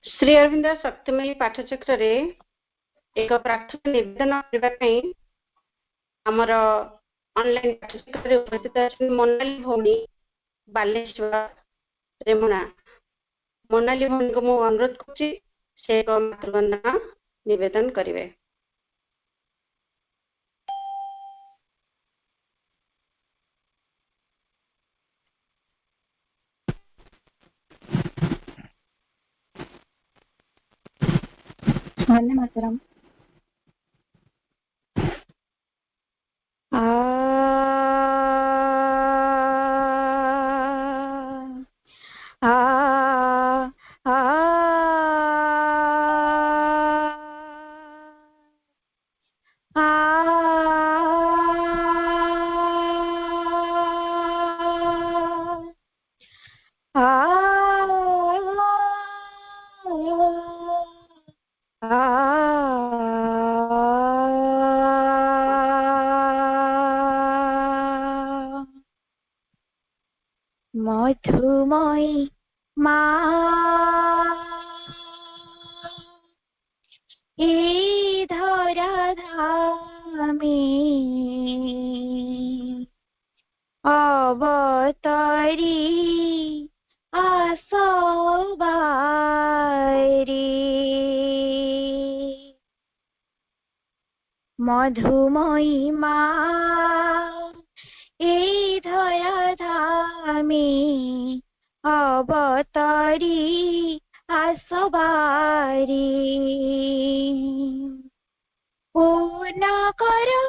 श्री अरविंद शक्तिमयी पाठचक्र रे एक प्रार्थना निवेदन करने आमर ऑनलाइन पाठचक्र उपस्थित अच्छी मोनाली भौणी बालेश्वर रेमुणा। मोनाली भौणी को मुझे अनुरोध करुच्ची से एक मातृवंदना निवेदन करेंगे। वंदे मातरम। मधुमयी माँ ए धरा धामे अवतरी आसवारी। मधुमयी माँ ए धरा धामे अवतरी आसवारी। पूर्ण करो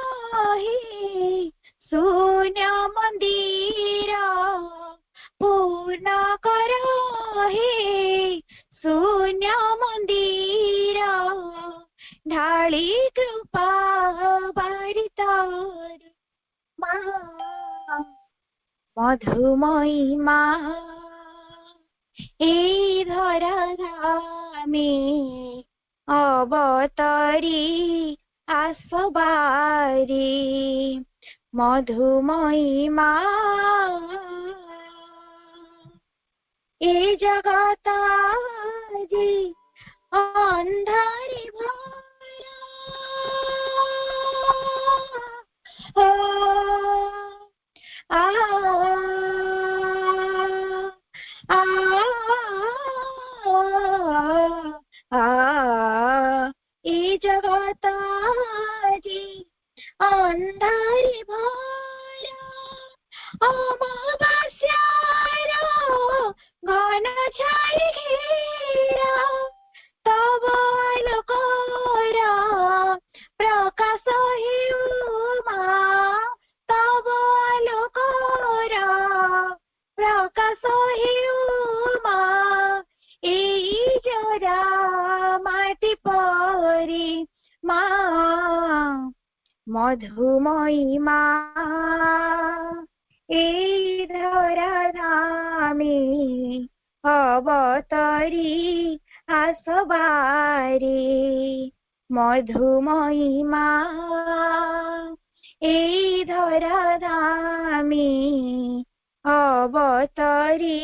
हे शून्य मंदिर, पूर्ण करो हे शून्य मंदिर, ढाली कृपा बारितार माँ। मधुमयी माँ ए धरा धामे अवतरी आसवारी। मधुमयी माँ ए जगताजी अंधारी भरा आ आ आ ए जगताजी अंधारी भरा अमावास्यार घन छाई घेरा तब आलोकर प्रकाश हेउमा, तब आलोकर प्रकाश हेउमा। एई जरा माटी परी माँ। मधुमयी माँ ए धरा धामे अवतरी आसवारी। मधुमयी माँ ए धरा धामे अवतरी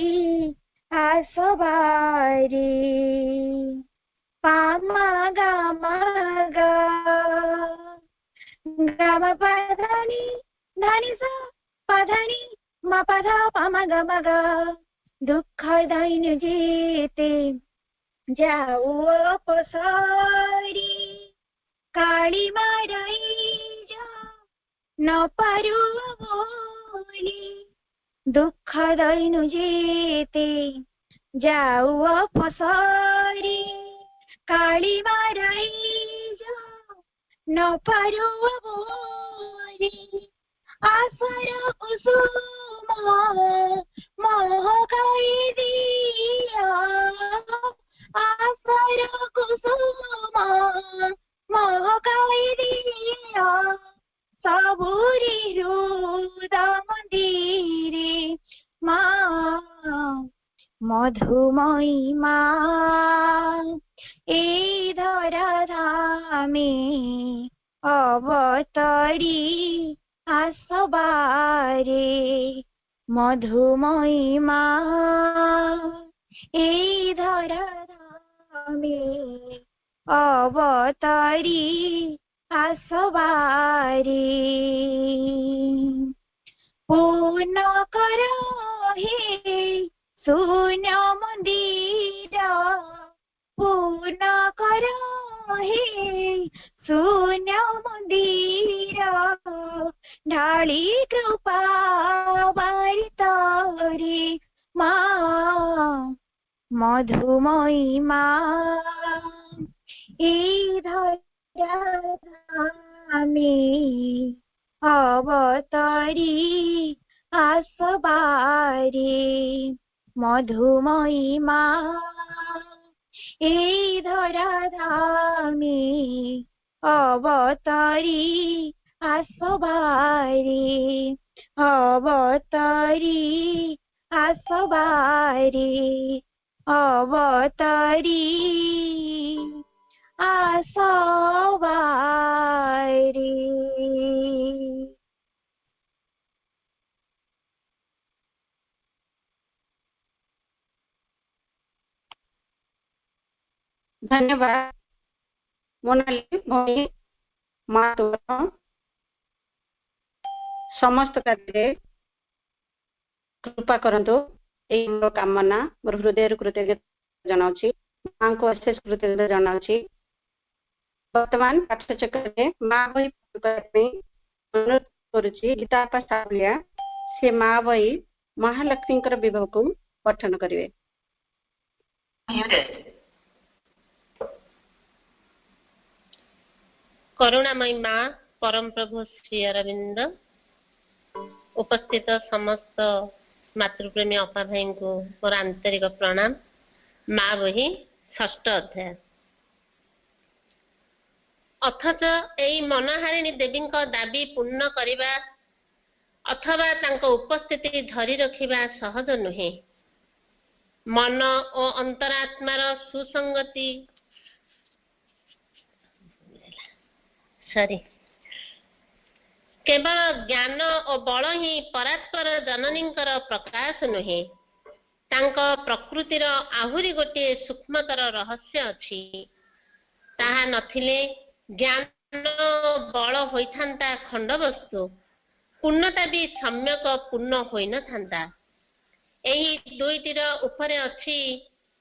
आसवारी। पामा गामा गा गम पधनी धनी सा पधनी म पध पम गम ग। दुख दैन जेते जाऊ अपसारी, काली मारई जा न पारू बोली। दुख दैन जेते जाऊ अपसारी, काली मारई जा न पारू बोली। आसर कुसुम महकाई दिया, आसर कुसुम महकाई दिया। सबुरी हृद मंदिरे माँ। मधुमयी माँ ए धरा धामे अवतरी आसवारे। मधुमयी माँ ए धरा अवतारी आसबारी पूर्ण कर हे शून्य मंदिर पूर्ण कर हे शून्य मंदिर ढाली कृपा वारितरी माँ मधुमयी माँ में अवतारी आसबारी मधुमयी माँ धराधामे अवतारी आसबारी अवतारी आसबारी अवतारी आसबारी। धन्यवाद मोनाली भौणी माँ तोर समस्त कार्य कृपा करंतु एई मोर कामना मोर हृदय कृतज्ञता जनाउछि माँ को अशेष कृतज्ञता जनाउछि। वर्तमान पाठ्यचक्र माँ बही अनुरोध करुछि गीता आपा सावलिया से माँ बही महालक्ष्मी विवाह को पठन करिवे। करुणामयी माँ परम प्रभु श्री अरविंद उपस्थित समस्त मातृप्रेमी अपा भाई को मोर आंतरिक प्रणाम। माँ बही षष्ठ अध्याय। अथच एई मनहारिणी देवी दाबी पूर्ण करिबा अथवा तांको उपस्थिति धरी रखिबा सहज नुहे। मन और अंतरात्मार सुसंगति केवल ज्ञान और बल ही परात्पर जननींकर प्रकाश नुहे। तांको प्रकृतिर आहुरी गोटे सूक्ष्मतर रहस्य अछि। ताहा नथिले ज्ञान बल होइथांता खंड वस्तु पूर्णता भी सम्यक पूर्ण होई न थांता। एही दुईटीर उपरे अछि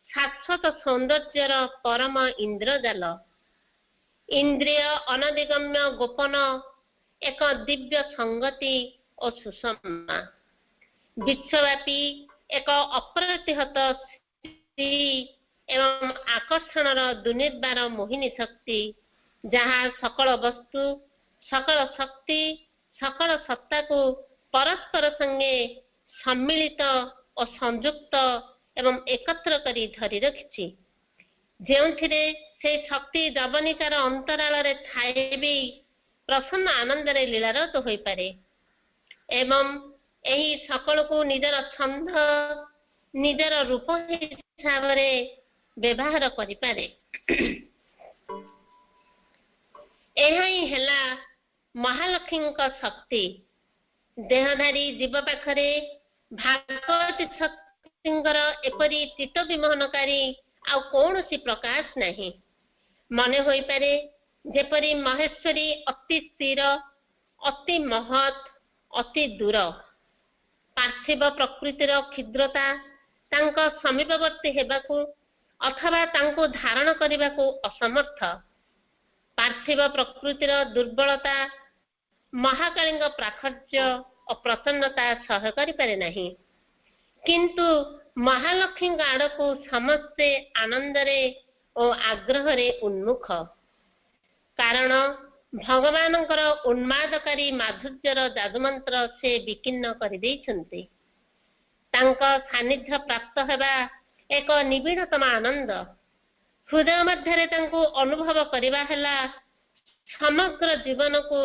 शाश्वत सौंदर्यर परम इंद्रजाल। इंद्रिय अनधिगम्य गोपन एक दिव्य संगति और सुषमा विश्वव्यापी एक अप्रतिहत एवं आकर्षणर दुर्निर्बार मोहिनी शक्ति जहाँ सकल वस्तु सकल शक्ति सकल सत्ता को परस्पर संगे सम्मिलित और संयुक्त एवं एकत्र करी धरी रखिछि। जेउथिरे से शक्ति जवनिकार अंतराल रे थाए भी प्रसन्न आनंद रे लीलारत होई पारे एवं एही सकल को निजर छंद निजर रूप हिसाब रे व्यवहार करि पारे। एहाई हेला महालक्ष्मी का शक्ति। देहधारी जीव पाखरे भागवत शक्तिंकर एपरी चित्त विमोहनकारी आ कौनसी प्रकाश नहीं। मने होई पारे जेपरी महेश्वरी अति स्थिर अति महत अति दूर। पार्थिव प्रकृतिर क्षुद्रता तांको समीपवर्ती हेबाकू अथवा तांको धारण करिबाकू असमर्थ। पार्थिव प्रकृतिर दुर्बलता महाकालींग प्राखर्य और प्रसन्नता सह करि पारे नहीं। किंतु महालक्ष्मी आड़ को समस्ते आनंदरे और आग्रहरे उन्मुख। कारण भगवानंकर उन्मादकारी माधुर्यर जादुमंत्र से विकीर्ण करि दैछन्ति। तांको सानिध्य प्राप्त हेबा एक निबिड़तम आनंद हृदय मध्यरे तांको अनुभव करिबा हेला समग्र जीवन को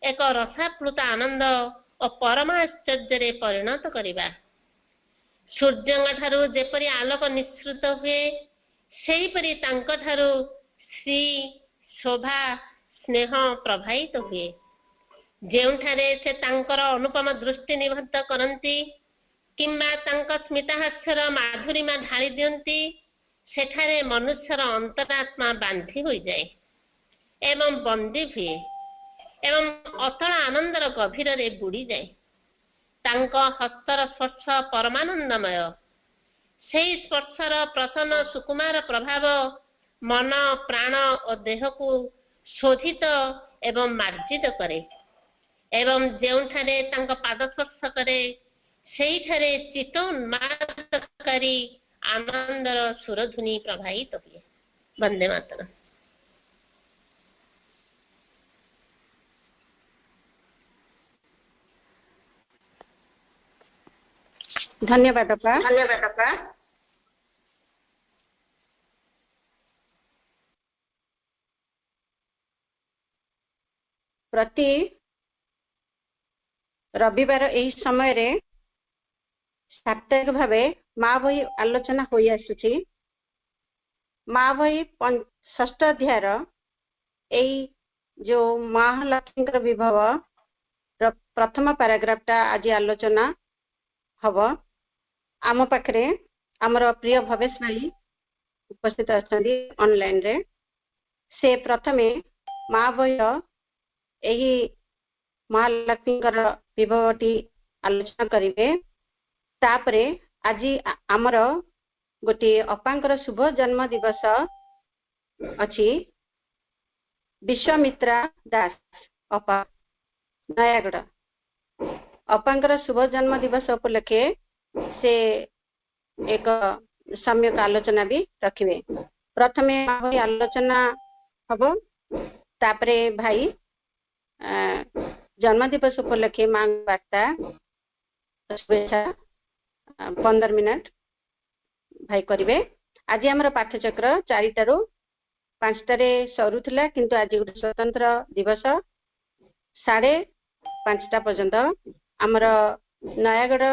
एक रसाप्लुत आनंद और परमाश्चर्य परिणत करिबा। सूर्यंग ठारू जेपरी आलोक निश्चित हुए सेहीपरि तांको ठारू श्री शोभा स्नेह प्रभावित हुए। जेउठारे से तांकर अनुपम दृष्टि निबद्ध करंती किंबा तांको स्मितहास्यर माधुरीमा ढाली दियंती ସେଠାରେ ମନୁଷ୍ୟର ଅନ୍ତରାତ୍ମା ବାନ୍ଧି ହୋଇଯାଏ ଏବଂ ବନ୍ଦୀ ହୁଏ ଏବଂ ଅତଳ ଆନନ୍ଦର ଗଭୀରରେ ବୁଡ଼ିଯାଏ। ତାଙ୍କ ହସ୍ତର ସ୍ପର୍ଶ ପରମାନନ୍ଦମୟ। ସେହି ସ୍ପର୍ଶର ପ୍ରସନ୍ନ ସୁକୁମାର ପ୍ରଭାବ ମନ, ପ୍ରାଣ ଓ ଦେହକୁ ଶୋଧିତ ଏବଂ ମାର୍ଜିତ କରେ ଏବଂ ଯେଉଁଠାରେ ତାଙ୍କ ପାଦ ସ୍ପର୍ଶ କରେ ସେଇଠାରେ ଚିତ୍ତ ଉନ୍ମାଦକାରୀ ଆନନ୍ଦର ସୁରଧୁନି ପ୍ରବାହିତ ହୁଏ। ବନ୍ଦେ ମାତରମ୍। ଧନ୍ୟବାଦ ଅପା। ପ୍ରତି ରବିବାର ଏହି ସମୟରେ ସାପ୍ତାହିକ ଭାବେ ମା ବହି ଆଲୋଚନା ହୋଇ ଆସୁଛି। ମା ବହି 6ଠ ଅଧ୍ୟାୟର ଏଇ ଯୋଉ ମହାଲକ୍ଷ୍ମୀଙ୍କର ବିଭବ ପ୍ରଥମ ପାରାଗ୍ରାଫଟା ଆଜି ଆଲୋଚନା ହବ। ଆମ ପାଖରେ ଆମର ପ୍ରିୟ ଭବେଶ ଭାଇ ଉପସ୍ଥିତ ଅଛନ୍ତି ଅନଲାଇନରେ। ସେ ପ୍ରଥମେ ମା ବହିର ଏହି ମହାଲକ୍ଷ୍ମୀଙ୍କର ବିଭବଟି ଆଲୋଚନା କରିବେ। ତାପରେ ଆଜି ଆମର ଗୋଟିଏ ଅପାଙ୍କର ଶୁଭ ଜନ୍ମ ଦିବସ ଅଛି। ବିଶ୍ୱାମିତ୍ରା ଦାସ ଅପା ନୟାଗଡ଼, ଅପାଙ୍କର ଶୁଭ ଜନ୍ମ ଦିବସ ଉପଲକ୍ଷେ ସେ ଏକ ସମ୍ୟକ ଆଲୋଚନା ବି ରଖିବେ। ପ୍ରଥମେ ଆଲୋଚନା ହବ, ତାପରେ ଭାଇ ଜନ୍ମ ଦିବସ ଉପଲକ୍ଷେ ମାଙ୍କ ବାର୍ତ୍ତା शुभेच्छा 15 मिनट भाई करिवे। आज आमर पाठचक्र 4टारू 5टारे सरुथिला, किंतु आज गोटे स्वतंत्र दिवस 5:30 पर्यंत आमर नयागढ़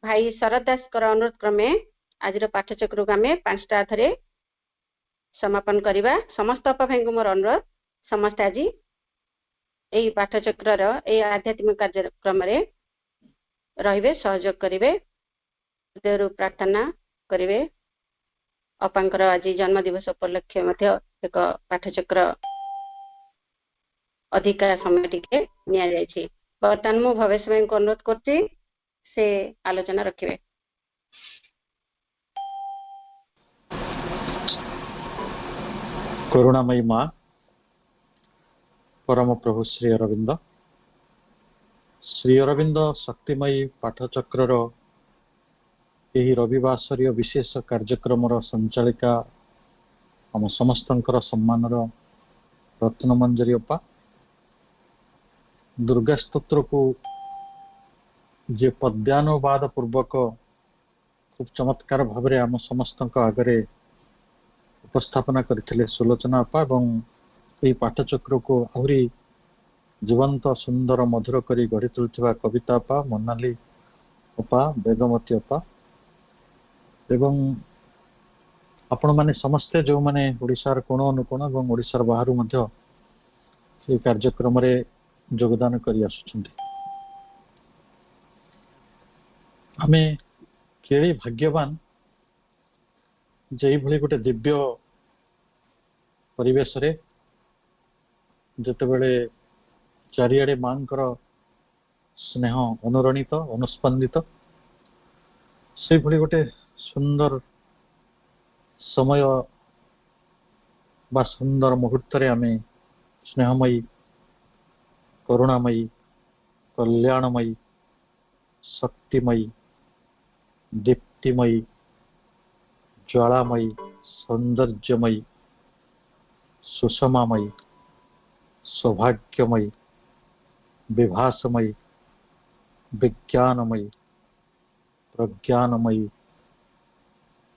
भाई शरद दास अनुरोध क्रमे आज पाठचक्र को आम 5टा थरे समापन करवा। समस्त अपा भाई को मोर अनुरोध, समस्त आज यही पाठचक्र आध्यात्मिक कार्यक्रम रहिबे, सहयोग करिवे, देवरु प्रार्थना करिवे। अपांकर आज जन्म दिवस उपलक्षे मध्य एक पाठचक्र अधिका समय टिके निया जायछि। बर्तमान मु भवेश भाई को अनुरोध करछि से आलोचना रखिबे। करुणामयी माँ परम प्रभु श्री अरविंद शक्तिमयी पाठचक्र यही रविवासरीय विशेष कार्यक्रम संचालिका आम समस्त सम्मान रत्नमंजरी अपा दुर्गा स्तोत्र को जे पद्यानुवाद पूर्वक खूब चमत्कार भाव आम समस्त आगे उपस्थापना करथिले सुलोचना अपा एवं यही पाठचक्र को आहरी जीवंत सुंदर मधुर करी गढ़ी तुलुथिबा कविता अपा, मोनाली अपा, वेदमती अपा एवं आपण माने समस्ते जो माने ओडिशार कोण अनुकोण एवं ओडिशार बाहरु मध्य ये कार्यक्रम रे योगदान करी आसुछन्ति। आमे केड़ी भाग्यवान जे भली गोटे दिव्य परिवेश रे जेतेबेले चारिआडे मांकर स्नेह अनुरणित अनुस्पंदित से भली गोटे सुंदर समय बा सुंदर मुहूर्त रे आमे स्नेहमयी, करुणामयी, कल्याणमयी, शक्तिमयी, दीप्तिमयी, ज्वालामयी, सौंदर्यमयी, सुषमामयी, सौभाग्यमयी, विभासमयी, विज्ञानमयी, प्रज्ञानमयी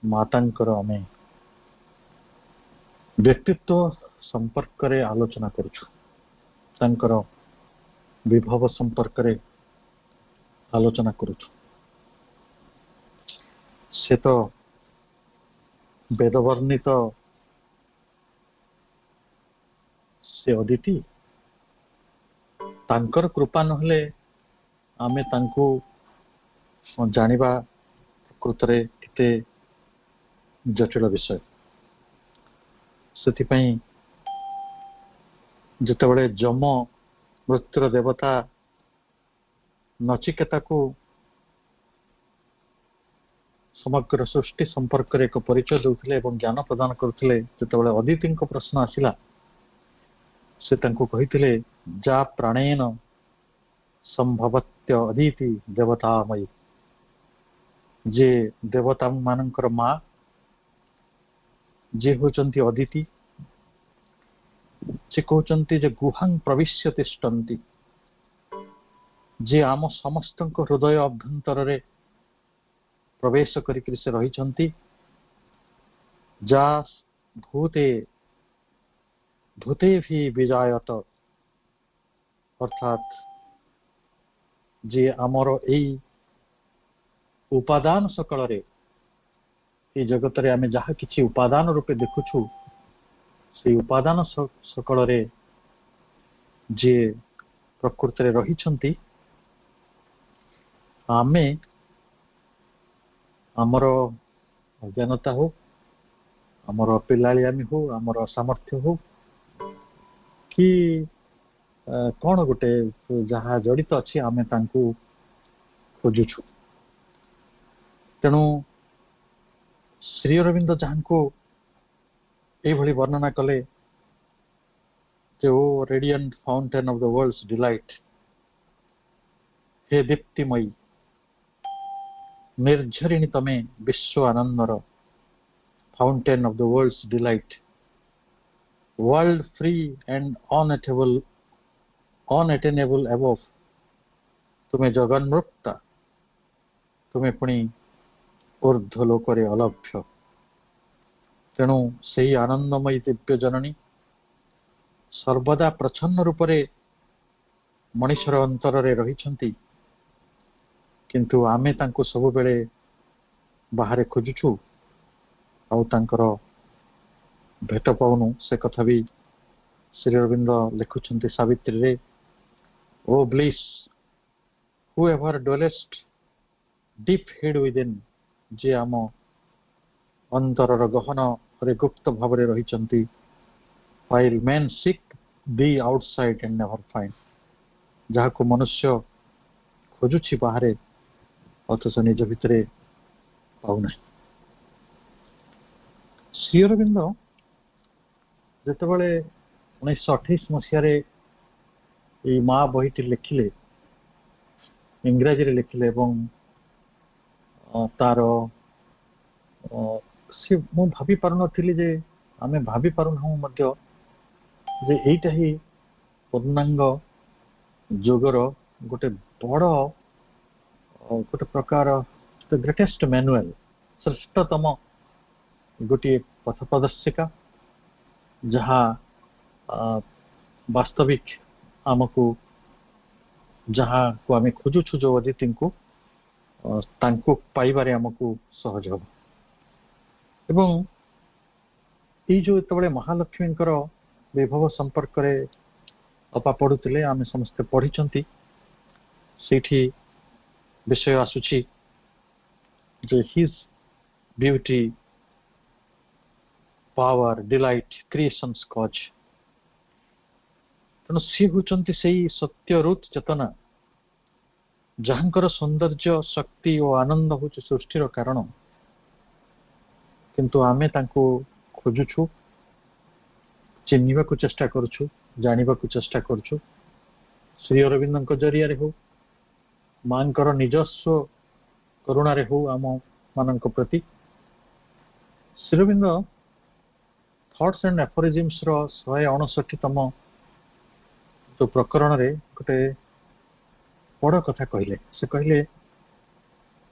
मातांकर आमे व्यक्तित्व संपर्क रे आलोचना करूछु, तांकर विभव संपर्क रे आलोचना करूछु। से तो वेदवर्णित से अदिति, तांकर कृपा नहले आमे तांको जानिबा प्रकृत रे केते जटिल विषय। ସେଥିପାଇଁ ଯେତେବେଳେ ଯମ ମୃତ୍ୟୁର ଦେବତା ନଚିକେତାକୁ ସମଗ୍ର ସୃଷ୍ଟି ସମ୍ପର୍କରେ ଏକ ପରିଚୟ ଦେଉଥିଲେ ଏବଂ ଜ୍ଞାନ ପ୍ରଦାନ କରୁଥିଲେ, ଯେତେବେଳେ ଅଦିତିଙ୍କ ପ୍ରଶ୍ନ ଆସିଲା ସେ ତାଙ୍କୁ କହିଥିଲେ ଯା ପ୍ରାଣେନ ସମ୍ଭବତ୍ୟ ଅଦିତି ଦେବତାମୟୀ, ଯେ ଦେବତା ମାନଙ୍କର ମା, ଯିଏ ହେଉଛନ୍ତି ଅଦିତି, ସେ କହୁଛନ୍ତି ଯେ ଗୁହାଂ ପ୍ରବିଶ୍ୟ ତିଷ୍ଠନ୍ତି, ଯେ ଆମ ସମସ୍ତଙ୍କ ହୃଦୟ ଅଭ୍ୟନ୍ତରରେ ପ୍ରବେଶ କରିକି ସେ ରହିଛନ୍ତି। ଯା ଭୂତେ ଭୂତେଭି ବିଜାୟତ, ଅର୍ଥାତ୍ ଯେ ଆମର ଏଇ ଉପାଦାନ ସକଳରେ, এই ଜଗତରେ ଆମେ ଯାହା କିଛି ଉପାଦାନ ରୂପେ ଦେଖୁଛୁ, সেই ଉପାଦାନ ସକଳରେ ଯିଏ ପ୍ରକୃତରେ ରହିଛନ୍ତି, ଆମେ ଆମର ଅଜ୍ଞାନତା ହଉ, ଆମର ପିଲାଳିଆମି ହଉ, ଆମର ସାମର୍ଥ୍ୟ ହଉ, କି କଣ ଗୋଟେ ଯାହା ଜଡ଼ିତ ଅଛି, ଆମେ ତାଙ୍କୁ ଖୋଜୁଛୁ। ତେଣୁ ଶ୍ରୀ ଅରବିନ୍ଦ ଯାହାଙ୍କୁ ଏଇଭଳି ବର୍ଣ୍ଣନା କଲେ ଯେ O radiant fountain of the world's delight, ହେ ଦୀପ୍ତିମୟୀ ନିର୍ଝରିଣୀ ତମେ ବିଶ୍ୱ ଆନନ୍ଦର, fountain of the world's delight, world free and unattainable above, ତୁମେ ଜଗନ୍ମୁକ୍ତା, ତୁମେ ପୁଣି ଊର୍ଦ୍ଧ୍ୱ ଲୋକରେ ଅଲଭ୍ୟ। ତେଣୁ ସେହି ଆନନ୍ଦମୟୀ ଦିବ୍ୟ ଜନନୀ ସର୍ବଦା ପ୍ରଚ୍ଛନ୍ନ ରୂପରେ ମଣିଷର ଅନ୍ତରରେ ରହିଛନ୍ତି, କିନ୍ତୁ ଆମେ ତାଙ୍କୁ ସବୁବେଳେ ବାହାରେ ଖୋଜୁଛୁ ଆଉ ତାଙ୍କର ଭେଟ ପାଉନୁ। ସେ କଥା ବି ଶ୍ରୀ ଅରବିନ୍ଦ ଲେଖୁଛନ୍ତି ସାବିତ୍ରୀରେ, ଓ ବ୍ଲିସ୍ ହୁ ଏଭର ଡ୍ୱେଲେଷ୍ଟ ଡିପ୍ ହିଡ୍ ୱିଦିନ୍, ଯିଏ ଆମ ଅନ୍ତରର ଗହନରେ ଗୁପ୍ତ ଭାବରେ ରହିଛନ୍ତି। while men seek thee outside and never find, ଯାହାକୁ ମନୁଷ୍ୟ ଖୋଜୁଛି ବାହାରେ ଅଥଚ ନିଜ ଭିତରେ ପାଉନାହିଁ। ଶ୍ରୀ ଅରବିନ୍ଦ ଯେତେବେଳେ 1928 ମସିହାରେ ଏଇ ମା ବହିଟି ଲେଖିଲେ, ଇଂରାଜୀରେ ଲେଖିଲେ, ଏବଂ ତାର ମୁଁ ଭାବି ପାରୁନଥିଲି ଯେ, ଆମେ ଭାବି ପାରୁନାହୁଁ ମଧ୍ୟ ଯେ ଏଇଟା ହିଁ ପୂର୍ଣ୍ଣାଙ୍ଗ ଯୋଗର ଗୋଟେ ବଡ଼ ଗୋଟେ ପ୍ରକାର ଗ୍ରେଟେଷ୍ଟ ମ୍ୟାନୁଆଲ, ଶ୍ରେଷ୍ଠତମ ଗୋଟିଏ ପଥ ପ୍ରଦର୍ଶିକା, ଯାହା ବାସ୍ତବିକ ଆମକୁ ଯାହାକୁ ଆମେ ଖୋଜୁଛୁ ଯୋଉ ଅଦିତିଙ୍କୁ, ତାଙ୍କୁ ପାଇବାରେ ଆମକୁ ସହଜ ହେବ। ଏବଂ ଏଇ ଯୋଉ ଯେତେବେଳେ ମହାଲକ୍ଷ୍ମୀଙ୍କର ବିଭବ ସମ୍ପର୍କରେ ଅପା ପଢୁଥିଲେ, ଆମେ ସମସ୍ତେ ପଢିଛନ୍ତି, ସେଇଠି ବିଷୟ ଆସୁଛି ଯେ his beauty, power, delight, creations cause. ତେଣୁ ସିଏ ହେଉଛନ୍ତି ସେଇ ସତ୍ୟରୁତ ଚେତନା, ଯାହାଙ୍କର ସୌନ୍ଦର୍ଯ୍ୟ, ଶକ୍ତି ଓ ଆନନ୍ଦ ହେଉଛି ସୃଷ୍ଟିର କାରଣ, କିନ୍ତୁ ଆମେ ତାଙ୍କୁ ଖୋଜୁଛୁ, ଚିହ୍ନିବାକୁ ଚେଷ୍ଟା କରୁଛୁ, ଜାଣିବାକୁ ଚେଷ୍ଟା କରୁଛୁ। ଶ୍ରୀ ଅରବିନ୍ଦଙ୍କ ଜରିଆରେ ହଉ, ମାଙ୍କର ନିଜସ୍ୱ କରୁଣାରେ ହଉ ଆମ ମାନଙ୍କ ପ୍ରତି। ଶ୍ରୀ ଅରବିନ୍ଦ ଥଟ୍ସ ଆଣ୍ଡ ଆଫୋରିଜିମ୍ସର 159ତମ ଯୋଉ ପ୍ରକରଣରେ ଗୋଟେ ବଡ଼ କଥା କହିଲେ। ସେ କହିଲେ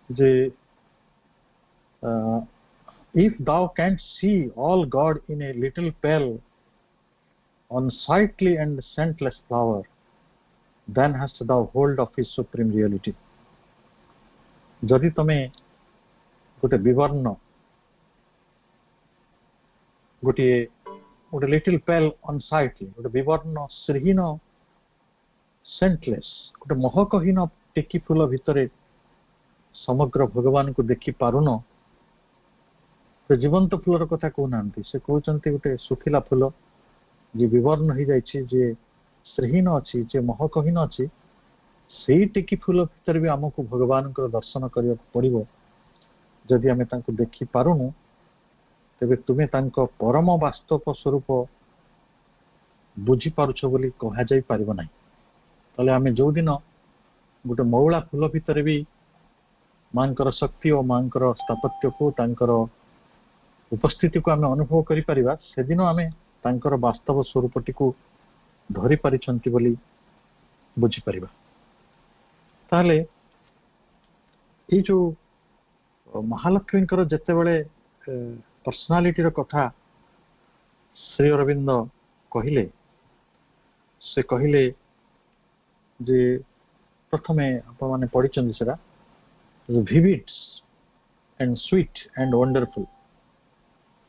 ଯେ if thou canst see all God in a little pale, unsightly and scentless flower, then hast thou hold of his supreme reality. ଯଦି ତମେ ଗୋଟେ ବିବର୍ଣ୍ଣ, ଗୋଟେ ଲିଟିଲ ପେଲ୍ ଅନସାଇଟଲି, ଗୋଟେ ବିବର୍ଣ୍ଣ ଶ୍ରୀହୀନ, ସେଣ୍ଟଲେସ୍, ଗୋଟେ ମହକହୀନ ଟିକି ଫୁଲ ଭିତରେ ସମଗ୍ର ଭଗବାନଙ୍କୁ ଦେଖି ପାରୁନ, ସେ ଜୀବନ୍ତ ଫୁଲର କଥା କହୁନାହାନ୍ତି, ସେ କହୁଛନ୍ତି ଗୋଟେ ଶୁଖିଲା ଫୁଲ ଯେ ବିବର୍ଣ୍ଣ ହେଇଯାଇଛି, ଯେ ଶ୍ରୀହୀନ ଅଛି, ଯେ ମହକହୀନ ଅଛି, ସେଇ ଟିକି ଫୁଲ ଭିତରେ ବି ଆମକୁ ଭଗବାନଙ୍କର ଦର୍ଶନ କରିବାକୁ ପଡିବ। ଯଦି ଆମେ ତାଙ୍କୁ ଦେଖିପାରୁନୁ ତେବେ ତୁମେ ତାଙ୍କ ପରମ ବାସ୍ତବ ସ୍ୱରୂପ ବୁଝିପାରୁଛ ବୋଲି କୁହାଯାଇ ପାରିବ ନାହିଁ। ତାହେଲେ ଆମେ ଯୋଉଦିନ ଗୋଟେ ମଉଳା ଫୁଲ ଭିତରେ ବି ମାଙ୍କର ଶକ୍ତି ଓ ମାଙ୍କର ସ୍ଥାପତ୍ୟକୁ, ତାଙ୍କର ଉପସ୍ଥିତିକୁ ଆମେ ଅନୁଭବ କରିପାରିବା, ସେଦିନ ଆମେ ତାଙ୍କର ବାସ୍ତବ ସ୍ୱରୂପଟିକୁ ଧରି ପାରିଛନ୍ତି ବୋଲି ବୁଝିପାରିବା। ତାହେଲେ ଏଇ ଯୋଉ ମହାଲକ୍ଷ୍ମୀଙ୍କର ଯେତେବେଳେ ପର୍ସନାଲିଟିର କଥା ଶ୍ରୀ ଅରବିନ୍ଦ କହିଲେ, ସେ କହିଲେ ଯେ ପ୍ରଥମେ ଆପଣମାନେ ପଢିଛନ୍ତି ସେଟା, vivid and sweet and wonderful,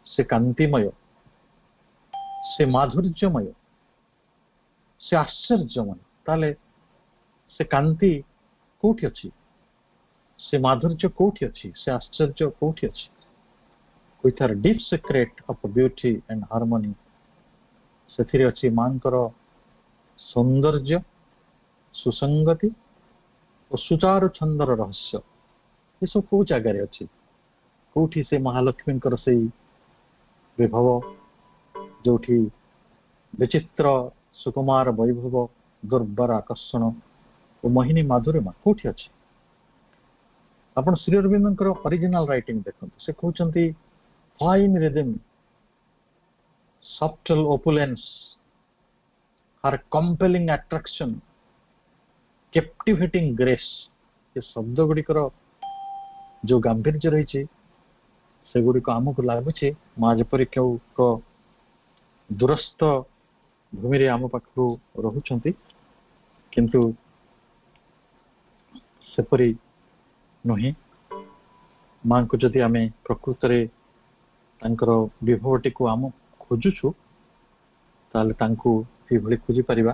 ସେ କାନ୍ତିମୟ, ସେ ମାଧୁର୍ଯ୍ୟମୟ, ସେ ଆଶ୍ଚର୍ଯ୍ୟମୟ। ତାହେଲେ ସେ କାନ୍ତି କୋଉଠି ଅଛି, ସେ ମାଧୁର୍ଯ୍ୟ କୋଉଠି ଅଛି, ସେ ଆଶ୍ଚର୍ଯ୍ୟ କୋଉଠି ଅଛି? with her deep secret of beauty and harmony, ସେଥିରେ ଅଛି ମାଙ୍କର ସୌନ୍ଦର୍ଯ୍ୟ, ସୁସଙ୍ଗତି ଓ ସୁଚାରୁ ଛନ୍ଦର ରହସ୍ୟ। ଏସବୁ କୋଉ ଜାଗାରେ ଅଛି? କୋଉଠି ସେ ମହାଲକ୍ଷ୍ମୀଙ୍କର ସେଇ ବିଭବ, ଯୋଉଠି ବିଚିତ୍ର ସୁକୁମାର ବୈଭବ, ଦୁର୍ବାର ଆକର୍ଷଣ ଓ ମୋହିନୀ ମାଧୁରିମା କୋଉଠି ଅଛି? ଆପଣ ଶ୍ରୀ ଅରବିନ୍ଦଙ୍କର ଅରିଜିନାଲ ରାଇଟିଂ ଦେଖନ୍ତୁ, ସେ କହୁଛନ୍ତି fine rhythm, subtle opulence, her compelling attraction, captivating grace। ଏ ଶବ୍ଦ ଗୁଡ଼ିକର ଯୋଉ ଗାମ୍ଭୀର୍ଯ୍ୟ ରହିଛି, ସେଗୁଡ଼ିକ ଆମକୁ ଲାଗୁଛି ମା ଯେପରି କେଉଁ ଏକ ଦୂରସ୍ଥ ଭୂମିରେ ଆମ ପାଖରୁ ରହୁଛନ୍ତି, କିନ୍ତୁ ସେପରି ନୁହେଁ। ମାଙ୍କୁ ଯଦି ଆମେ ପ୍ରକୃତରେ ତାଙ୍କର ବିଭବଟିକୁ ଆମ ଖୋଜୁଛୁ, ତାହେଲେ ତାଙ୍କୁ ଏଭଳି ଖୋଜିପାରିବା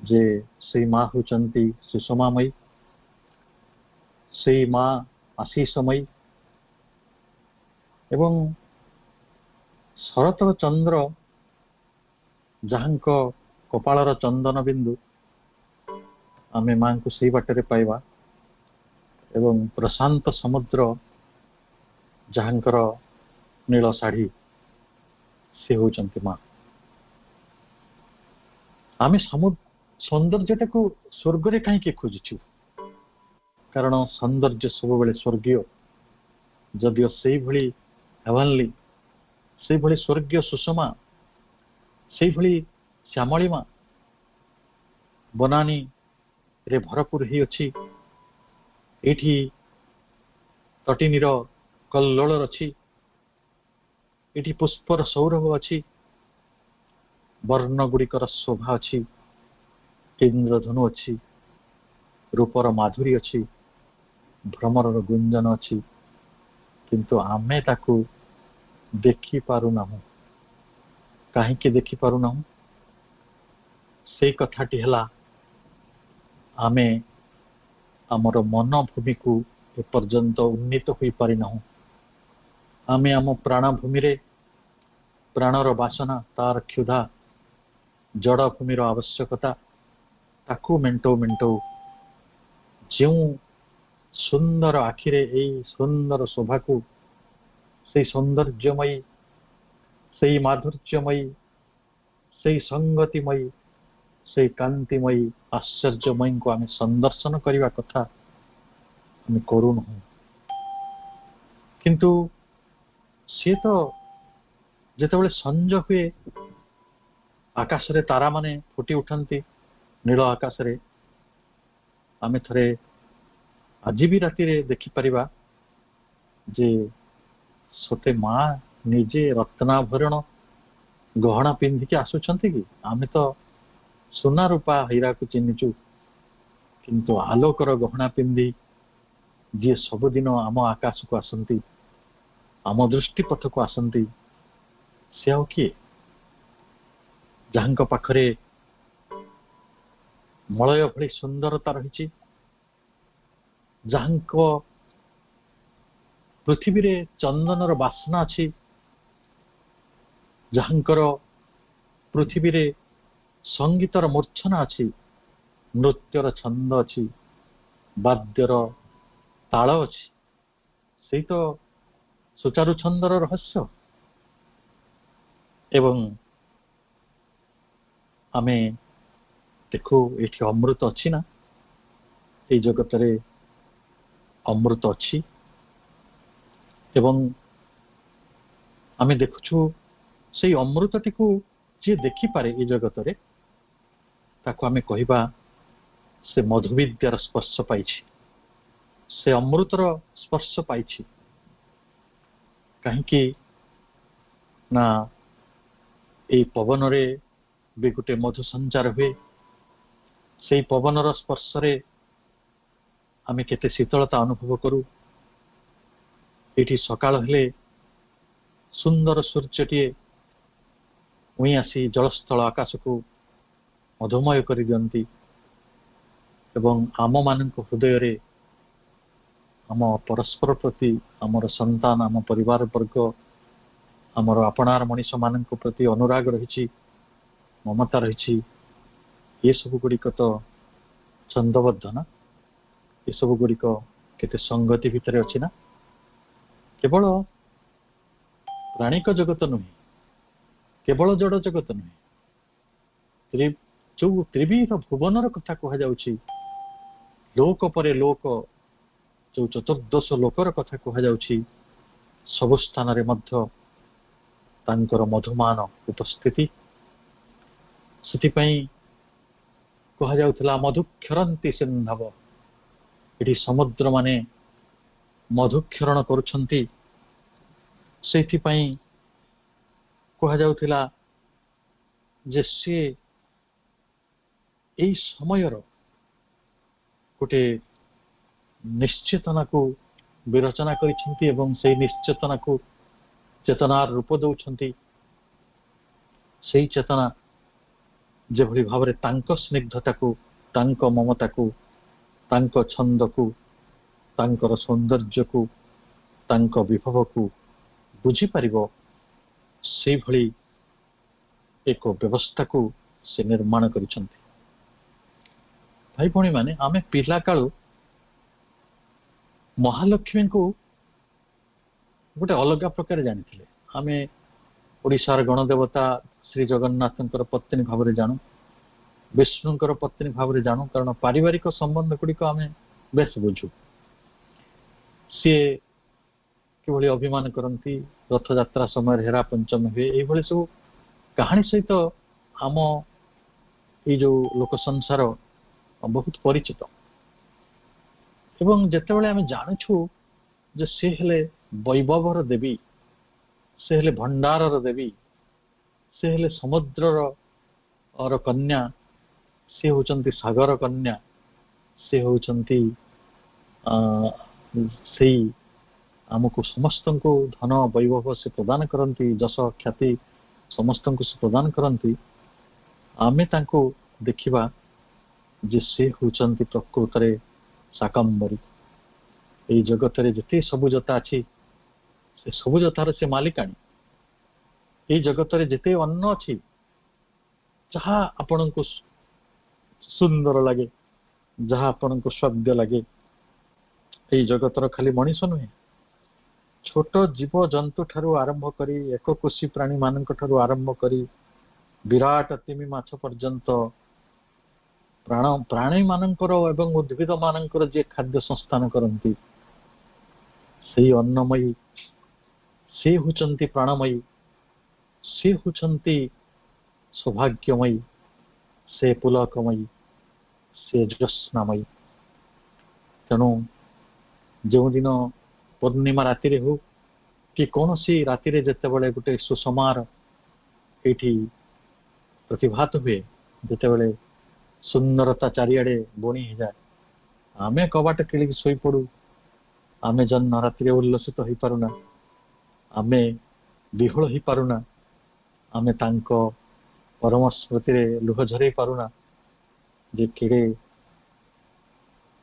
ଯେ ସେଇ ମା ହେଉଛନ୍ତି ସୁଷମାମୟୀ, ସେଇ ମା ଆଶିଷମୟୀ, ଏବଂ ଶରତର ଚନ୍ଦ୍ର ଯାହାଙ୍କ କପାଳର ଚନ୍ଦନ ବିନ୍ଦୁ, ଆମେ ମାଙ୍କୁ ସେଇ ବାଟରେ ପାଇବା। ଏବଂ ପ୍ରଶାନ୍ତ ସମୁଦ୍ର ଯାହାଙ୍କର ନୀଳ ଶାଢ଼ୀ, ସେ ହେଉଛନ୍ତି ମା। ଆମେ ସୌନ୍ଦର୍ଯ୍ୟଟାକୁ ସ୍ୱର୍ଗରେ କାହିଁକି ଖୋଜୁଛୁ? କାରଣ ସୌନ୍ଦର୍ଯ୍ୟ ସବୁବେଳେ ସ୍ୱର୍ଗୀୟ, ଯଦିଓ ସେଇଭଳି ହେଭେନଲି, ସେଇଭଳି ସ୍ୱର୍ଗୀୟ ସୁଷମା, ସେଇଭଳି ଶ୍ୟାମଳିମା ବନାନୀରେ ଭରପୁର ହେଇଅଛି। ଏଇଠି ତଟିନୀର କଲ୍ଲୋଳ ଅଛି, ଏଠି ପୁଷ୍ପର ସୌରଭ ଅଛି, ବର୍ଣ୍ଣ ଗୁଡ଼ିକର ଶୋଭା ଅଛି, ଇନ୍ଦ୍ରଧନୁ ଅଛି, ରୂପର ମାଧୁରୀ ଅଛି, ଭ୍ରମରର ଗୁଞ୍ଜନ ଅଛି, କିନ୍ତୁ ଆମେ ତାକୁ ଦେଖିପାରୁନାହୁଁ। କାହିଁକି ଦେଖିପାରୁନାହୁଁ? ସେଇ କଥାଟି ହେଲା, ଆମେ ଆମର ମନ ଭୂମିକୁ ଏପର୍ଯ୍ୟନ୍ତ ଉନ୍ନୀତ ହୋଇପାରିନାହୁଁ। ଆମେ ଆମ ପ୍ରାଣଭୂମିରେ ପ୍ରାଣର ବାସନା, ତାର କ୍ଷୁଧା, ଜଡ଼ ଭୂମିର ଆବଶ୍ୟକତା, ତାକୁ ମେଣ୍ଟଉ ମେଣ୍ଟଉ ଯେଉଁ ସୁନ୍ଦର ଆଖିରେ ଏଇ ସୁନ୍ଦର ଶୋଭାକୁ, ସେଇ ସୌନ୍ଦର୍ଯ୍ୟମୟୀ, ସେଇ ମାଧୁର୍ଯ୍ୟମୟୀ, ସେଇ ସଙ୍ଗତିମୟୀ, ସେଇ କାନ୍ତିମୟୀ, ଆଶ୍ଚର୍ଯ୍ୟମୟୀଙ୍କୁ ଆମେ ସନ୍ଦର୍ଶନ କରିବା କଥା, ଆମେ କରୁନାହୁଁ। କିନ୍ତୁ ସିଏ ତ ଯେତେବେଳେ ସଞ୍ଜ ହୁଏ, ଆକାଶରେ ତାରାମାନେ ଫୁଟି ଉଠନ୍ତି, ନୀଳ ଆକାଶରେ, ଆମେ ଥରେ ଆଜି ବି ରାତିରେ ଦେଖିପାରିବା ଯେ ସତେ ମା ନିଜେ ରତ୍ନାଭରଣ ଗହଣା ପିନ୍ଧିକି ଆସୁଛନ୍ତି କି? ଆମେ ତ ସୁନା ରୂପା ହୀରାକୁ ଚିହ୍ନିଛୁ, କିନ୍ତୁ ଆଲୋକର ଗହଣା ପିନ୍ଧି ଯିଏ ସବୁଦିନ ଆମ ଆକାଶକୁ ଆସନ୍ତି, ଆମ ଦୃଷ୍ଟି ପଥକୁ ଆସନ୍ତି, ସେ ଆଉ କିଏ? ଯାହାଙ୍କ ପାଖରେ ମଳୟ ଭଳି ସୁନ୍ଦରତା ରହିଛି, ଯାହାଙ୍କ ପୃଥିବୀରେ ଚନ୍ଦନର ବାସ୍ନା ଅଛି, ଯାହାଙ୍କର ପୃଥିବୀରେ ସଙ୍ଗୀତର ମୂର୍ଚ୍ଛନା ଅଛି, ନୃତ୍ୟର ଛନ୍ଦ ଅଛି, ବାଦ୍ୟର ତାଳ ଅଛି, ସେଇ ତ ସୁଚାରୁ ଛନ୍ଦର ରହସ୍ୟ। ଏବଂ ଆମେ ଦେଖୁ ଏଠି ଅମୃତ ଅଛି ନା, এই ଜଗତରେ ଅମୃତ ଅଛି। ଏବଂ ଆମେ ଦେଖୁଛୁ ସେଇ ଅମୃତଟିକୁ ଯିଏ ଦେଖିପାରେ ଏ ଜଗତରେ, ତାକୁ ଆମେ କହିବା ସେ ମଧୁବିଦ୍ୟାର ସ୍ପର୍ଶ ପାଇଛି, ସେ ଅମୃତର ସ୍ପର୍ଶ ପାଇଛି। କାହିଁକି ନା এই ପବନରେ ବି ଗୋଟେ ମଧୁ ସଞ୍ଚାର ହୁଏ। ସେଇ ପବନର ସ୍ପର୍ଶରେ ଆମେ କେତେ ଶୀତଳତା ଅନୁଭବ କରୁ। ଏଠି ସକାଳ ହେଲେ ସୁନ୍ଦର ସୂର୍ଯ୍ୟଟିଏ ଉଇଁ ଆସି ଜଳସ୍ଥଳ ଆକାଶକୁ ମଧୁମୟ କରିଦିଅନ୍ତି ଏବଂ ଆମମାନଙ୍କ ହୃଦୟରେ ଆମ ପରସ୍ପର ପ୍ରତି, ଆମର ସନ୍ତାନ, ଆମ ପରିବାର ବର୍ଗ, ଆମର ଆପଣାର ମଣିଷମାନଙ୍କ ପ୍ରତି ଅନୁରାଗ ରହିଛି, ମମତା ରହିଛି। ଏସବୁ ଗୁଡ଼ିକ ତ ଛନ୍ଦବଦ୍ଧ ନା, ଏସବୁ ଗୁଡ଼ିକ କେତେ ସଂଗତି ଭିତରେ ଅଛି ନା। କେବଳ ପ୍ରାଣିକ ଜଗତ ନୁହେଁ, କେବଳ ଜଡ଼ ଜଗତ ନୁହେଁ, ଯୋଉ ତ୍ରିବିଧ ଭୁବନର କଥା କୁହାଯାଉଛି, ଲୋକ ପରେ ଲୋକ, ଯୋଉ ଚତୁର୍ଦ୍ଦଶ ଲୋକର କଥା କୁହାଯାଉଛି, ସବୁ ସ୍ଥାନରେ ମଧ୍ୟ ତାଙ୍କର ମଧୁମାନ ଉପସ୍ଥିତି। ସେଥିପାଇଁ କୁହାଯାଉଥିଲା ମଧୁକ୍ଷରନ୍ତି ସିନ୍ଧବ, ଏଠି ସମୁଦ୍ର ମାନେ ମଧୁକ୍ଷରଣ କରୁଛନ୍ତି। ସେଇଥିପାଇଁ କୁହାଯାଉଥିଲା ଯେ ସିଏ ଏଇ ସମୟର ଗୋଟେ ନିଶ୍ଚେତନାକୁ ବିରଚନା କରିଛନ୍ତି ଏବଂ ସେଇ ନିଶ୍ଚେତନାକୁ ଚେତନାର ରୂପ ଦେଉଛନ୍ତି। ସେଇ ଚେତନା ଯେଭଳି ଭାବରେ ତାଙ୍କ ସ୍ନିଗ୍ଧତାକୁ, ତାଙ୍କ ମମତାକୁ, ତାଙ୍କ ଛନ୍ଦକୁ, ତାଙ୍କର ସୌନ୍ଦର୍ଯ୍ୟକୁ, ତାଙ୍କ ବିଭବକୁ ବୁଝିପାରିବ, ସେଇଭଳି ଏକ ବ୍ୟବସ୍ଥାକୁ ସେ ନିର୍ମାଣ କରିଛନ୍ତି। ଭାଇ ଭଉଣୀମାନେ, ଆମେ ପିଲାକାଳୁ ମହାଲକ୍ଷ୍ମୀଙ୍କୁ ଗୋଟେ ଅଲଗା ପ୍ରକାର ଜାଣିଥିଲେ। ଆମେ ଓଡ଼ିଶାର ଗଣଦେବତା ଶ୍ରୀ ଜଗନ୍ନାଥଙ୍କର ପତ୍ନୀ ଭାବରେ ଜାଣୁ, ବିଷ୍ଣୁଙ୍କର ପତ୍ନୀ ଭାବରେ ଜାଣୁ, କାରଣ ପାରିବାରିକ ସମ୍ବନ୍ଧ ଗୁଡ଼ିକ ଆମେ ବେଶ ବୁଝୁ। ସିଏ କିଭଳି ଅଭିମାନ କରନ୍ତି, ରଥଯାତ୍ରା ସମୟରେ ହେରା ପଞ୍ଚମୀ ହୁଏ, ଏଇଭଳି ସବୁ କାହାଣୀ ସହିତ ଆମ ଏଇ ଯୋଉ ଲୋକ ସଂସାର ବହୁତ ପରିଚିତ। ଏବଂ ଯେତେବେଳେ ଆମେ ଜାଣୁଛୁ ଯେ ସେ ହେଲେ ବୈଭବର ଦେବୀ, ସେ ହେଲେ ଭଣ୍ଡାରର ଦେବୀ, ସେ ହେଲେ ସମୁଦ୍ରର କନ୍ୟା, ସେ ହେଉଛନ୍ତି ସାଗର କନ୍ୟା, ସେ ହେଉଛନ୍ତି ସେଇ ଆମକୁ ସମସ୍ତଙ୍କୁ ଧନ ବୈଭବ ସେ ପ୍ରଦାନ କରନ୍ତି, ଯଶ ଖ୍ୟାତି ସମସ୍ତଙ୍କୁ ସେ ପ୍ରଦାନ କରନ୍ତି। ଆମେ ତାଙ୍କୁ ଦେଖିବା ଯେ ସେ ହେଉଛନ୍ତି ପ୍ରକୃତରେ ଶାକମ୍ଭରୀ। ଏଇ ଜଗତରେ ଯେତେ ସବୁଜତା ଅଛି, ସେ ସବୁଜତାର ସେ ମାଲିକାଣୀ। ଏଇ ଜଗତରେ ଯେତେ ଅନ୍ନ ଅଛି, ଯାହା ଆପଣଙ୍କୁ ସୁନ୍ଦର ଲାଗେ, ଯାହା ଆପଣଙ୍କୁ ସ୍ୱାଦ୍ୟ ଲାଗେ, ଏଇ ଜଗତର ଖାଲି ମଣିଷ ନୁହେଁ, ଛୋଟ ଜୀବଜନ୍ତୁ ଠାରୁ ଆରମ୍ଭ କରି, ଏକକୋଷୀ ପ୍ରାଣୀ ମାନଙ୍କ ଠାରୁ ଆରମ୍ଭ କରି ବିରାଟ ତିମି ମାଛ ପର୍ଯ୍ୟନ୍ତ ପ୍ରାଣୀ ମାନଙ୍କର ଏବଂ ଉଦ୍ଭିଦ ମାନଙ୍କର ଯିଏ ଖାଦ୍ୟ ସଂସ୍ଥାନ କରନ୍ତି, ସେଇ ଅନ୍ନମୟୀ, ସେ ହେଉଛନ୍ତି ପ୍ରାଣମୟୀ, ସେ ହେଉଛନ୍ତି ସୌଭାଗ୍ୟମୟୀ, ସେ ପୁଲକମୟୀ, ସେ ଜ୍ୟୋତ୍ସ୍ନାମୟୀ। ତେଣୁ ଯେଉଁଦିନ ପୂର୍ଣ୍ଣିମା ରାତିରେ ହଉ କି କୌଣସି ରାତିରେ ଯେତେବେଳେ ଗୋଟେ ସୁଷମାର ଏଇଠି ପ୍ରତିଭାତ ହୁଏ, ଯେତେବେଳେ ସୁନ୍ଦରତା ଚାରିଆଡେ ବୁଣି ହେଇଯାଏ, ଆମେ କବାଟ କିଳିକି ଶୋଇପଡୁ। ଆମେ ଜହ୍ନ ରାତିରେ ଉଲ୍ଲସିତ ହେଇପାରୁନା, ଆମେ ବିହଳ ହେଇପାରୁନା, ଆମେ ତାଙ୍କ ପରମ ସ୍ମୃତିରେ ଲୁହ ଝରେଇ ପାରୁନା ଯେ କେଡ଼େ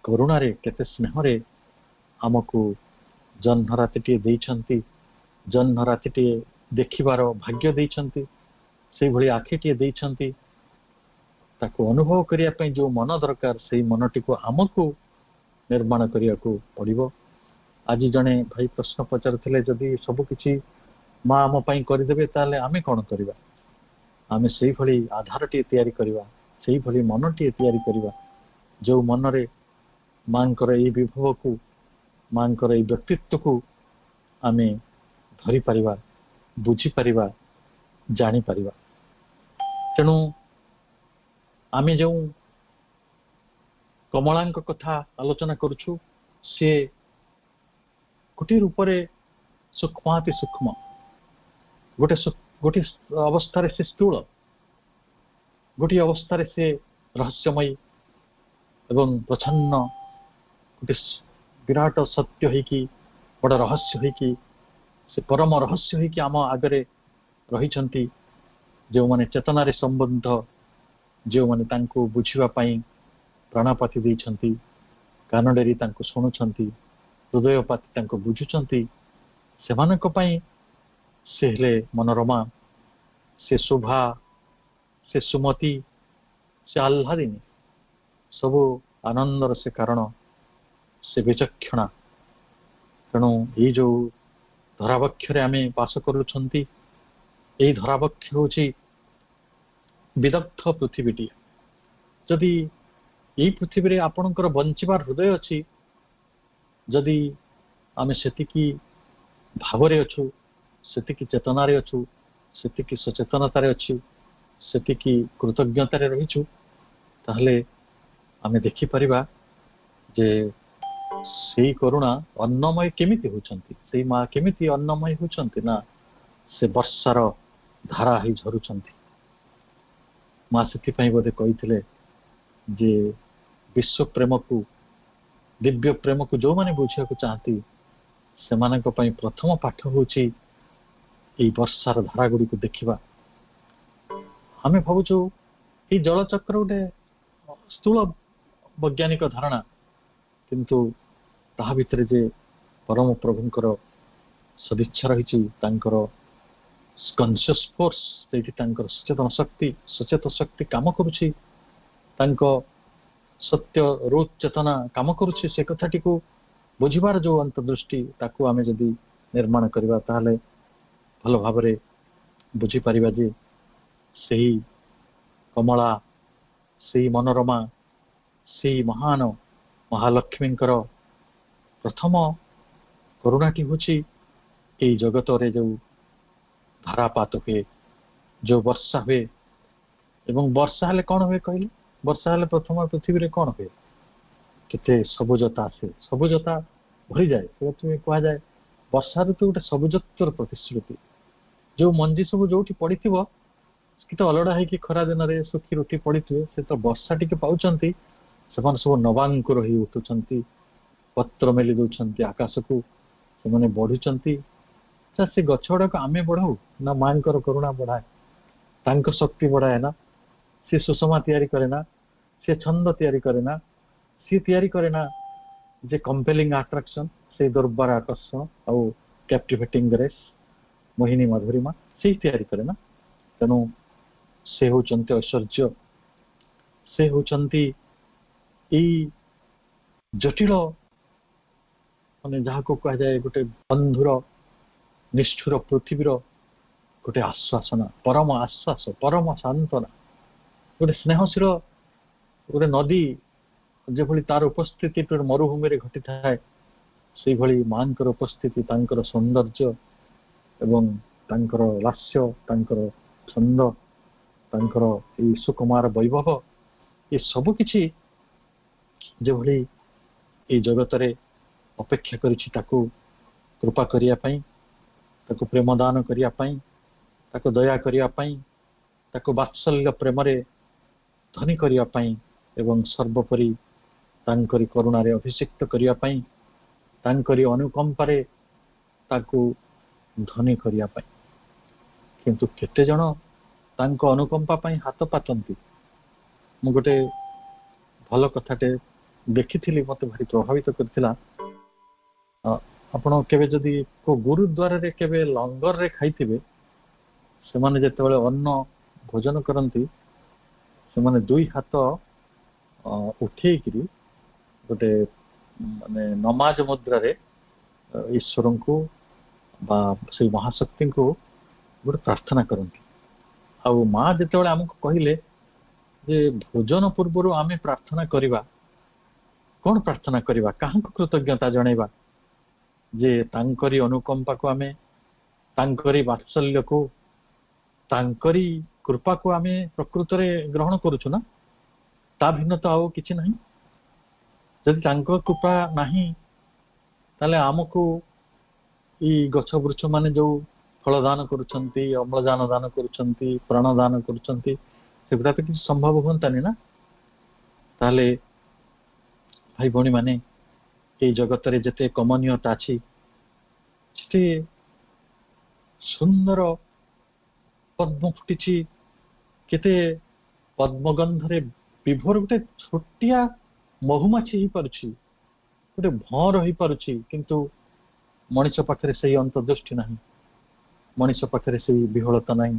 କରୁଣାରେ, କେତେ ସ୍ନେହରେ ଆମକୁ ଜହ୍ନ ରାତିଟିଏ ଦେଇଛନ୍ତି, ଜହ୍ନ ରାତିଟିଏ ଦେଖିବାର ଭାଗ୍ୟ ଦେଇଛନ୍ତି, ସେଇଭଳି ଆଖିଟିଏ ଦେଇଛନ୍ତି। ତାକୁ ଅନୁଭବ କରିବା ପାଇଁ ଯେଉଁ ମନ ଦରକାର ସେଇ ମନଟିକୁ ଆମକୁ ନିର୍ମାଣ କରିବାକୁ ପଡ଼ିବ। ଆଜି ଜଣେ ଭାଇ ପ୍ରଶ୍ନ ପଚାରୁଥିଲେ, ଯଦି ସବୁ କିଛି ମା ଆମ ପାଇଁ କରିଦେବେ ତାହେଲେ ଆମେ କ'ଣ କରିବା? ଆମେ ସେଇଭଳି ଆଧାରଟିଏ ତିଆରି କରିବା, ସେଇଭଳି ମନଟିଏ ତିଆରି କରିବା, ଯେଉଁ ମନରେ ମାଙ୍କର ଏଇ ବିଭବକୁ, ମାଙ୍କର ଏଇ ବ୍ୟକ୍ତିତ୍ୱକୁ ଆମେ ଧରିପାରିବା, ବୁଝିପାରିବା, ଜାଣିପାରିବା। ତେଣୁ ଆମେ ଯେଉଁ କମଳାଙ୍କ କଥା ଆଲୋଚନା କରୁଛୁ, ସିଏ ଗୋଟିଏ ରୂପରେ ସୂକ୍ଷ୍ମାତି ସୂକ୍ଷ୍ମ, ଗୋଟିଏ ଅବସ୍ଥାରେ ସେ ସ୍ଥୂଳ, ଗୋଟିଏ ଅବସ୍ଥାରେ ସେ ରହସ୍ୟମୟୀ ଏବଂ ପ୍ରଚ୍ଛନ୍ନ, ଗୋଟିଏ ବିରାଟ ସତ୍ୟ ହେଇକି, ବଡ଼ ରହସ୍ୟ ହେଇକି, ସେ ପରମ ରହସ୍ୟ ହେଇକି ଆମ ଆଗରେ ରହିଛନ୍ତି। ଯେଉଁମାନେ ଚେତନାରେ ସମ୍ବନ୍ଧ, ଯେଉଁମାନେ ତାଙ୍କୁ ବୁଝିବା ପାଇଁ ପ୍ରାଣପାତି ଦେଇଛନ୍ତି, କାନ ଡେରି ତାଙ୍କୁ ଶୁଣୁଛନ୍ତି, ହୃଦୟ ପାତି ତାଙ୍କୁ ବୁଝୁଛନ୍ତି, ସେମାନଙ୍କ ପାଇଁ ସେ ହେଲେ ମନୋରମା, ସେ ଶୋଭା, ସେ ସୁମତି, ସେ ଆହ୍ଲାଦିନୀ, ସବୁ ଆନନ୍ଦର ସେ କାରଣ, ସେ ବିଚକ୍ଷଣା। ତେଣୁ ଏଇ ଯେଉଁ ଧରାବକ୍ଷରେ ଆମେ ବାସ କରୁଛନ୍ତି, ଏଇ ଧରାବକ୍ଷ ହେଉଛି ବିଦଗ୍ଧ ପୃଥିବୀଟିଏ। ଯଦି ଏଇ ପୃଥିବୀରେ ଆପଣଙ୍କର ବଞ୍ଚିବାର ହୃଦୟ ଅଛି, ଯଦି ଆମେ ସେତିକି ଭାବରେ ଅଛୁ, ସେତିକି ଚେତନାରେ ଅଛୁ, ସେତିକି ସଚେତନତାରେ ଅଛୁ, ସେତିକି କୃତଜ୍ଞତାରେ ରହିଛୁ, ତାହେଲେ ଆମେ ଦେଖିପାରିବା ଯେ ସେଇ କରୁଣା ଅନ୍ନମୟ କେମିତି ହେଉଛନ୍ତି, ସେଇ ମା କେମିତି ଅନ୍ନମୟ ହେଉଛନ୍ତି ନା ସେ ବର୍ଷାର ଧାରା ହେଇ ଝରୁଛନ୍ତି। ମା ସେଥିପାଇଁ ବୋଧେ କହିଥିଲେ ଯେ ବିଶ୍ୱ ପ୍ରେମକୁ, ଦିବ୍ୟ ପ୍ରେମକୁ ଯେଉଁମାନେ ବୁଝିବାକୁ ଚାହାନ୍ତି, ସେମାନଙ୍କ ପାଇଁ ପ୍ରଥମ ପାଠ ହେଉଛି ଏଇ ବର୍ଷାର ଧାରା ଗୁଡ଼ିକୁ ଦେଖିବା। ଆମେ ଭାବୁଛୁ ଏଇ ଜଳଚକ୍ର ଗୋଟେ ସ୍ଥୂଳ ବୈଜ୍ଞାନିକ ଧାରଣା, କିନ୍ତୁ ତାହା ଭିତରେ ଯେ ପରମ ପ୍ରଭୁଙ୍କର ସଦିଚ୍ଛା ରହିଛି, ତାଙ୍କର କନସିୟସ୍ ଫୋର୍ସ, ସେଇଠି ତାଙ୍କର ସଚେତନ ଶକ୍ତି, ସଚେତ ଶକ୍ତି କାମ କରୁଛି, ତାଙ୍କ ସତ୍ୟ ରୋଧ ଚେତନା କାମ କରୁଛି, ସେ କଥାଟିକୁ ବୁଝିବାର ଯେଉଁ ଅନ୍ତର୍ଦୃଷ୍ଟି, ତାକୁ ଆମେ ଯଦି ନିର୍ମାଣ କରିବା, ତାହେଲେ ଭଲ ଭାବରେ ବୁଝିପାରିବା ଯେ ସେହି କମଳା, ସେହି ମନୋରମା, ସେହି ମହାନ ମହାଲକ୍ଷ୍ମୀଙ୍କର ପ୍ରଥମ କରୁଣାଟି ହେଉଛି ଏଇ ଜଗତରେ ଯେଉଁ ଧାରାପାତ ହୁଏ, ଯେଉଁ ବର୍ଷା ହୁଏ। ଏବଂ ବର୍ଷା ହେଲେ କ'ଣ ହୁଏ କହିଲେ? ବର୍ଷା ହେଲେ ପ୍ରଥମ ପୃଥିବୀରେ କ'ଣ ହୁଏ? କେତେ ସବୁଜତା ଆସେ, ସବୁଜତା ଭରିଯାଏ। ସେଥିପାଇଁ କୁହାଯାଏ ବର୍ଷା ଋତୁ ଗୋଟେ ସବୁଜତ୍ୱର ପ୍ରତିଶ୍ରୁତି। ଯେଉଁ ମଞ୍ଜି ସବୁ ଯୋଉଠି ପଡ଼ିଥିବ, କି ତ ଅଲଗା ହେଇକି ଖରା ଦିନରେ ଶୁଖି ରୁଟି ପଡ଼ିଥିବେ, ସେ ତ ବର୍ଷା ଟିକେ ପାଉଛନ୍ତି, ସେମାନେ ସବୁ ନବାଙ୍କୁର ହେଇ ଉଠୁଛନ୍ତି, ପତ୍ର ମେଲି ଦେଉଛନ୍ତି ଆକାଶକୁ, ସେମାନେ ବଢୁଛନ୍ତି। ସେ ଗଛ ଗୁଡାକ ଆମେ ବଢାଉ ନା ମାଙ୍କର କରୁଣା ବଢାଏ? ତାଙ୍କ ଶକ୍ତି ବଢାଏ ନା? ସେ ସୁଷମା ତିଆରି କରେ ନା? ସେ ଛନ୍ଦ ତିଆରି କରେ ନା? ସିଏ ତିଆରି କରେ ନା ଯେ କମ୍ପେଲିଂ ଆଟ୍ରାକ୍ସନ, ସେଇ ଦୁର୍ବାର ଆକର୍ଷଣ ଆଉ କ୍ୟାପ୍ଟିଭେଟିଂ ଗ୍ରେସ୍, ମୋହିନୀ ମଧୁରିମା, ସେଇ ତିଆରି କରେ ନା? ତେଣୁ ସେ ହେଉଛନ୍ତି ଐଶ୍ୱର୍ଯ୍ୟ, ସେ ହେଉଛନ୍ତି ଏଇ ଜଟିଳ, ମାନେ ଯାହାକୁ କୁହାଯାଏ ଗୋଟେ ବନ୍ଧୁର ନିଷ୍ଠୁର ପୃଥିବୀର ଗୋଟେ ଆଶ୍ୱାସନା, ପରମ ଆଶ୍ୱାସ, ପରମ ସାନ୍ତ୍ୱନା, ଗୋଟେ ସ୍ନେହଶୀଳ ଗୋଟେ ନଦୀ ଯେଭଳି ତାର ଉପସ୍ଥିତି ମରୁଭୂମିରେ ଘଟିଥାଏ, ସେଇଭଳି ମାଙ୍କର ଉପସ୍ଥିତି, ତାଙ୍କର ସୌନ୍ଦର୍ଯ୍ୟ ଏବଂ ତାଙ୍କର ଲାସ୍ୟ, ତାଙ୍କର ଛନ୍ଦ, ତାଙ୍କର ଏଇ ସୁକୁମାର ବୈଭବ, ଏ ସବୁ କିଛି ଯେଭଳି ଏଇ ଜଗତରେ ଅପେକ୍ଷା କରିଛି ତାକୁ କୃପା କରିବା ପାଇଁ, ତାକୁ ପ୍ରେମ ଦାନ କରିବା ପାଇଁ, ତାକୁ ଦୟା କରିବା ପାଇଁ, ତାକୁ ବାତ୍ସଲ୍ୟ ପ୍ରେମରେ ଧନୀ କରିବା ପାଇଁ ଏବଂ ସର୍ବୋପରି ତାଙ୍କରି କରୁଣାରେ ଅଭିଷିକ୍ତ କରିବା ପାଇଁ, ତାଙ୍କରି ଅନୁକମ୍ପାରେ ତାକୁ ଧନୀ କରିବା ପାଇଁ। କିନ୍ତୁ କେତେ ଜଣ ତାଙ୍କ ଅନୁକମ୍ପା ପାଇଁ ହାତ ପାତନ୍ତି? ମୁଁ ଗୋଟେ ଭଲ କଥାଟେ ଦେଖିଥିଲି, ମତେ ଭାରି ପ୍ରଭାବିତ କରିଥିଲା। ଆପଣ କେବେ ଯଦି କୋଉ ଗୁରୁଦ୍ୱାରରେ କେବେ ଲଙ୍ଗରରେ ଖାଇଥିବେ, ସେମାନେ ଯେତେବେଳେ ଅନ୍ନ ଭୋଜନ କରନ୍ତି ସେମାନେ ଦୁଇ ହାତ ଉଠେଇକିରି ଗୋଟେ ମାନେ ନମାଜ ମୁଦ୍ରାରେ ଈଶ୍ୱରଙ୍କୁ ବା ସେଇ ମହାଶକ୍ତିଙ୍କୁ ଗୋଟେ ପ୍ରାର୍ଥନା କରନ୍ତି। ଆଉ ମା ଯେତେବେଳେ ଆମକୁ କହିଲେ ଯେ ଭୋଜନ ପୂର୍ବରୁ ଆମେ ପ୍ରାର୍ଥନା କରିବା, କଣ ପ୍ରାର୍ଥନା କରିବା, କାହାଙ୍କୁ କୃତଜ୍ଞତା ଜଣେଇବା? ଯେ ତାଙ୍କରି ଅନୁକମ୍ପାକୁ ଆମେ, ତାଙ୍କରି ବାତ୍ସଲ୍ୟକୁ, ତାଙ୍କରି କୃପାକୁ ଆମେ ପ୍ରକୃତରେ ଗ୍ରହଣ କରୁଛୁ ନା, ତା ଭିନ୍ନ ତ ଆଉ କିଛି ନାହିଁ। ଯଦି ତାଙ୍କ କୃପା ନାହିଁ ତାହେଲେ ଆମକୁ ଏଇ ଗଛ ବୃକ୍ଷ ମାନେ ଯୋଉ ଫଳ ଦାନ କରୁଛନ୍ତି, ଅମ୍ଳଜାନ ଦାନ କରୁଛନ୍ତି, ପ୍ରାଣ ଦାନ କରୁଛନ୍ତି, ସେଗୁଡା ତ କିଛି ସମ୍ଭବ ହୁଅନ୍ତାନି ନା। ତାହେଲେ ଭାଇ ଭଉଣୀ ମାନେ, ଏଇ ଜଗତରେ ଯେତେ କମନୀୟତା ଅଛି, ସେତେ ସୁନ୍ଦର ପଦ୍ମ ଫୁଟିଛି, କେତେ ପଦ୍ମଗନ୍ଧରେ ବିଭୋର ଗୋଟେ ଛୋଟିଆ ମହୁମାଛି ହେଇପାରୁଛି, ଗୋଟେ ଭଅଁର ହେଇପାରୁଛି, କିନ୍ତୁ ମଣିଷ ପାଖରେ ସେଇ ଅନ୍ତର୍ଦୃଷ୍ଟି ନାହିଁ, ମଣିଷ ପାଖରେ ସେଇ ବିହଳତା ନାହିଁ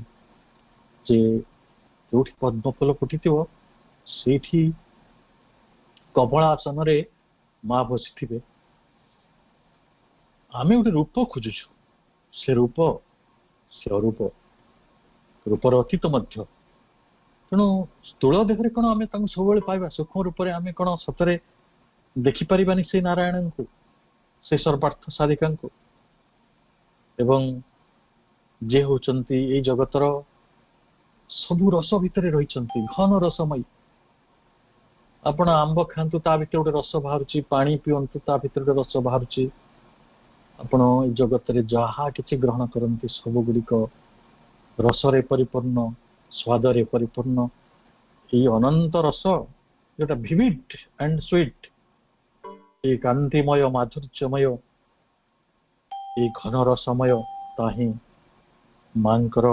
ଯେ ଯୋଉଠି ପଦ୍ମ ଫୁଲ ଫୁଟିଥିବ ସେଇଠି କବଳା ଆସନରେ ମା ବସିଥିବେ। ଆମେ ଗୋଟେ ରୂପ ଖୋଜୁଛୁ, ସେ ରୂପ ସେ ଅରୂପ, ରୂପର ଅତୀତ ମଧ୍ୟ। ତେଣୁ ସ୍ଥୂଳ ଦେହରେ କଣ ଆମେ ତାଙ୍କୁ ସବୁବେଳେ ପାଇବା? ସୂକ୍ଷ୍ମ ରୂପରେ ଆମେ କଣ ସତରେ ଦେଖିପାରିବାନି ସେଇ ନାରାୟଣଙ୍କୁ, ସେ ସର୍ବାର୍ଥ ସାଧିକାଙ୍କୁ? ଏବଂ ଯିଏ ହଉଛନ୍ତି ଏଇ ଜଗତର ସବୁ ରସ ଭିତରେ ରହିଛନ୍ତି, ଘନ ରସମୟୀ। ଆପଣ ଆମ୍ବ ଖାଆନ୍ତୁ, ତା ଭିତରେ ଗୋଟେ ରସ ବାହାରୁଛି, ପାଣି ପିଅନ୍ତୁ, ତା ଭିତରେ ଗୋଟେ ରସ ବାହାରୁଛି। ଆପଣ ଏଇ ଜଗତରେ ଯାହା କିଛି ଗ୍ରହଣ କରନ୍ତି ସବୁ ଗୁଡ଼ିକ ରସରେ ପରିପୂର୍ଣ୍ଣ, ସ୍ୱାଦରେ ପରିପୂର୍ଣ୍ଣ। ଏଇ ଅନନ୍ତ ରସ ଯୋଉଟା ଭିଭିଡ୍ ଆଣ୍ଡ ସୁଇଟ୍, ଏଇ କାନ୍ତିମୟ ମାଧୁର୍ଯ୍ୟମୟ, ଏଇ ଘନ ରସମୟ, ତା ହିଁ ମାଙ୍କର,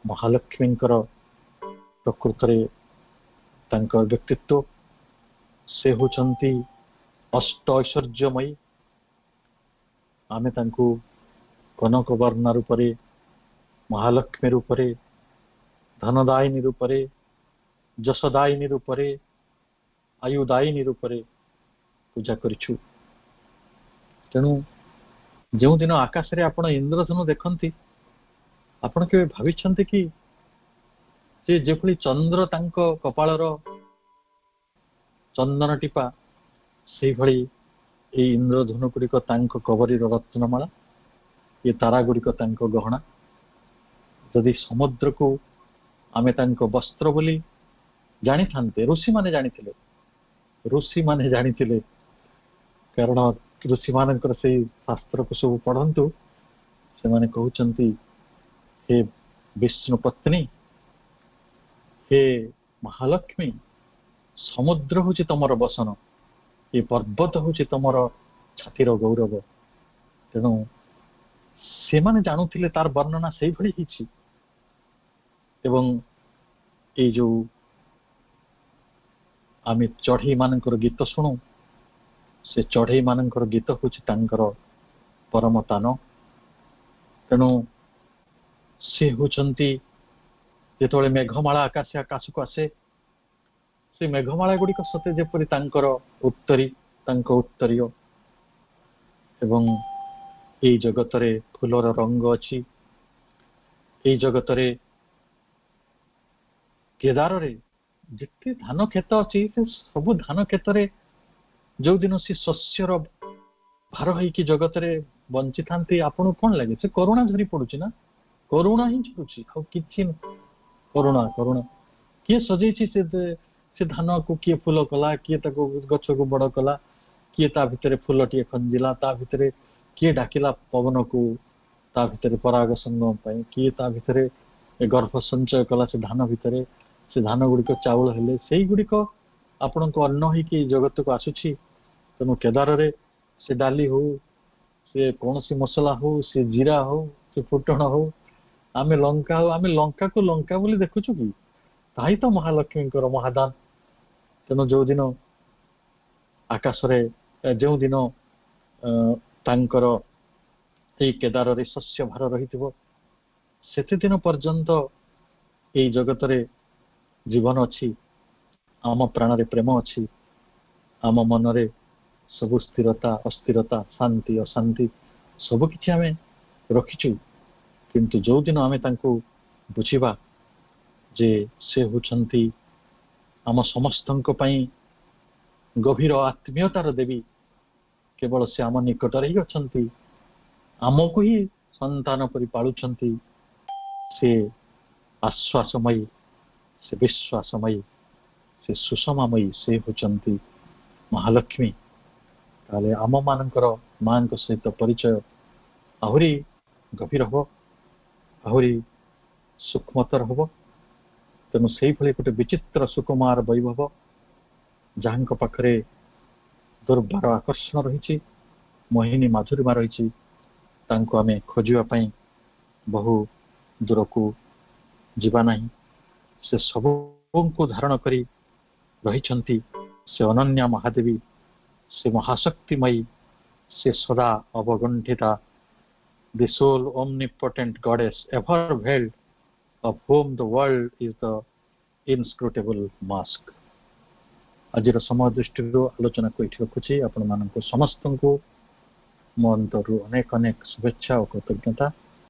ମହାଲକ୍ଷ୍ମୀଙ୍କର ପ୍ରକୃତରେ ତାଙ୍କ ବ୍ୟକ୍ତିତ୍ୱ। ସେ ହଉଛନ୍ତି ଅଷ୍ଟ ଐଶ୍ୱର୍ଯ୍ୟମୟୀ। ଆମେ ତାଙ୍କୁ କନକ ବର୍ଣ୍ଣ ରୂପରେ, ମହାଲକ୍ଷ୍ମୀ ରୂପରେ, ଧନଦାୟିନୀ ରୂପରେ, ଯଶଦାୟିନୀ ରୂପରେ, ଆୟୁଦାୟିନୀ ରୂପରେ ପୂଜା କରିଛୁ। ତେଣୁ ଯେଉଁଦିନ ଆକାଶରେ ଆପଣ ଇନ୍ଦ୍ରଧନୁ ଦେଖନ୍ତି, ଆପଣ କେବେ ଭାବିଛନ୍ତି କି ଯେ ଯେଭଳି ଚନ୍ଦ୍ର ତାଙ୍କ କପାଳର ଚନ୍ଦନ ଟିପା, ସେଇଭଳି ଏଇ ଇନ୍ଦ୍ରଧନୁ ଗୁଡ଼ିକ ତାଙ୍କ କବରୀର ରତ୍ନମାଳା, ଏ ତାରା ଗୁଡ଼ିକ ତାଙ୍କ ଗହଣା। ଯଦି ସମୁଦ୍ରକୁ ଆମେ ତାଙ୍କ ବସ୍ତ୍ର ବୋଲି ଜାଣିଥାନ୍ତେ, ଋଷିମାନେ ଜାଣିଥିଲେ, କାରଣ ଋଷିମାନଙ୍କର ସେଇ ଶାସ୍ତ୍ରକୁ ସବୁ ପଢନ୍ତୁ, ସେମାନେ କହୁଛନ୍ତି ହେ ବିଷ୍ଣୁ ପତ୍ନୀ, ହେ ମହାଲକ୍ଷ୍ମୀ, ସମୁଦ୍ର ହଉଛି ତମର ବସନ, ଏ ପର୍ବତ ହଉଛି ତମର ଛାତିର ଗୌରବ। ତେଣୁ ସେମାନେ ଜାଣୁଥିଲେ, ତାର ବର୍ଣ୍ଣନା ସେଇଭଳି ହେଇଛି। ଏବଂ ଏଇ ଯୋଉ ଆମେ ଚଢ଼େଇ ମାନଙ୍କର ଗୀତ ଶୁଣୁ, ସେ ଚଢ଼େଇ ମାନଙ୍କର ଗୀତ ହଉଛି ତାଙ୍କର ପରମ ତାନ। ତେଣୁ ସେ ହଉଛନ୍ତି, ଯେତେବେଳେ ମେଘମାଳା ଆକାଶକୁ ଆସେ, ସେ ମେଘମାଳା ଗୁଡ଼ିକ ସତେ ଯେପରି ତାଙ୍କ ଉତ୍ତରୀୟ। ଏବଂ ଏଇ ଜଗତରେ ଫୁଲର ରଙ୍ଗ ଅଛି, ଏଇ ଜଗତରେ କେଦାରରେ ଯେତେ ଧାନ କ୍ଷେତ ଅଛି, ସେ ସବୁ ଧାନ କ୍ଷେତରେ ଯୋଉଦିନ ସେ ଶସ୍ୟର ଭାର ହେଇକି ଜଗତରେ ବଞ୍ଚିଥାନ୍ତି, ଆପଣଙ୍କୁ କଣ ଲାଗେ? ସେ କରୁଣା ଝରି ପଡୁଛି ନା, କରୁଣା ହିଁ ଝରୁଛି, ଆଉ କିଛି କରୁଣା। କିଏ ସଜେଇଛି ସେ ଧାନକୁ? କିଏ ଫୁଲ କଲା? କିଏ ତାକୁ ଗଛକୁ ବଡ କଲା? କିଏ ତା ଭିତରେ ଫୁଲଟିଏ ଖଞ୍ଜିଲା? ତା ଭିତରେ କିଏ ଡାକିଲା ପବନକୁ ତା ଭିତରେ ପରାଗ ସଙ୍ଗମ ପାଇଁ? କିଏ ତା ଭିତରେ ଗର୍ଭ ସଞ୍ଚୟ କଲା ସେ ଧାନ ଭିତରେ? ସେ ଧାନ ଗୁଡ଼ିକ ଚାଉଳ ହେଲେ, ସେଇଗୁଡ଼ିକ ଆପଣଙ୍କୁ ଅନ୍ନ ହେଇକି ଜଗତକୁ ଆସୁଛି। ତେଣୁ କେଦାରରେ ସେ ଡାଲି ହଉ, ସେ କୌଣସି ମସଲା ହଉ, ସେ ଜିରା ହଉ, ସେ ଫୁଟଣ ହଉ, ଆମେ ଲଙ୍କା ହଉ, ଆମେ ଲଙ୍କାକୁ ଲଙ୍କା ବୋଲି ଦେଖୁଛୁ କି? ତାହି ତ ମହାଲକ୍ଷ୍ମୀଙ୍କର ମହାଦାନ। ତେଣୁ ଯୋଉଦିନ ଆକାଶରେ, ଯେଉଁଦିନ ତାଙ୍କର ଏଇ କେଦାରରେ ଶସ୍ୟ ଭାର ରହିଥିବ ସେତେ ଦିନ ପର୍ଯ୍ୟନ୍ତ ଏଇ ଜଗତରେ ଜୀବନ ଅଛି, ଆମ ପ୍ରାଣରେ ପ୍ରେମ ଅଛି, ଆମ ମନରେ ସବୁ ସ୍ଥିରତା ଅସ୍ଥିରତା ଶାନ୍ତି ଅଶାନ୍ତି ସବୁ କିଛି ଆମେ ରଖିଛୁ। କିନ୍ତୁ ଯୋଉଦିନ ଆମେ ତାଙ୍କୁ ବୁଝିବା ଯେ ସେ ହେଉଛନ୍ତି ଆମ ସମସ୍ତଙ୍କ ପାଇଁ ଗଭୀର ଆତ୍ମୀୟତାର ଦେବୀ, କେବଳ ସେ ଆମ ନିକଟରେ ହିଁ ଅଛନ୍ତି, ଆମକୁ ହିଁ ସନ୍ତାନ ପରି ପାଳୁଛନ୍ତି, ସେ ଆଶ୍ୱାସମୟୀ, ସେ ବିଶ୍ୱାସମୟୀ, ସେ ସୁଷମାମୟୀ, ସେ ହେଉଛନ୍ତି ମହାଲକ୍ଷ୍ମୀ। ତାହେଲେ ଆମମାନଙ୍କର ମାଙ୍କ ସହିତ ପରିଚୟ ଆହୁରି ଗଭୀର ହେବ, ଆହୁରି ସୂକ୍ଷ୍ମତର ହେବ। ତେଣୁ ସେଇଭଳି ଗୋଟେ ବିଚିତ୍ର ସୁକୁମାର ବୈଭବ ଯାହାଙ୍କ ପାଖରେ ଦୁର୍ବାର ଆକର୍ଷଣ ରହିଛି, ମୋହିନୀ ମାଧୁରିମା ରହିଛି, ତାଙ୍କୁ ଆମେ ଖୋଜିବା ପାଇଁ ବହୁ ଦୂରକୁ ଯିବା ନାହିଁ। ସେ ସବୁଙ୍କୁ ଧାରଣ କରି ରହିଛନ୍ତି, ସେ ଅନନ୍ୟା ମହାଦେବୀ, ସେ ମହାଶକ୍ତିମୟୀ, ସେ ସଦା ଅବଗୁଣ୍ଠିତା, the sole omnipotent goddess ever veiled, of whom the world is the inscrutable mask। ଆଜିର ସମୟ ଦୃଷ୍ଟିରୁ ଆଲୋଚନାକୁ ଏଠି ରଖୁଛି। ଆପଣମାନଙ୍କୁ ସମସ୍ତଙ୍କୁ ମୋ ଅନ୍ତରରୁ ଅନେକ ଅନେକ ଶୁଭେଚ୍ଛା ଓ କୃତଜ୍ଞତା।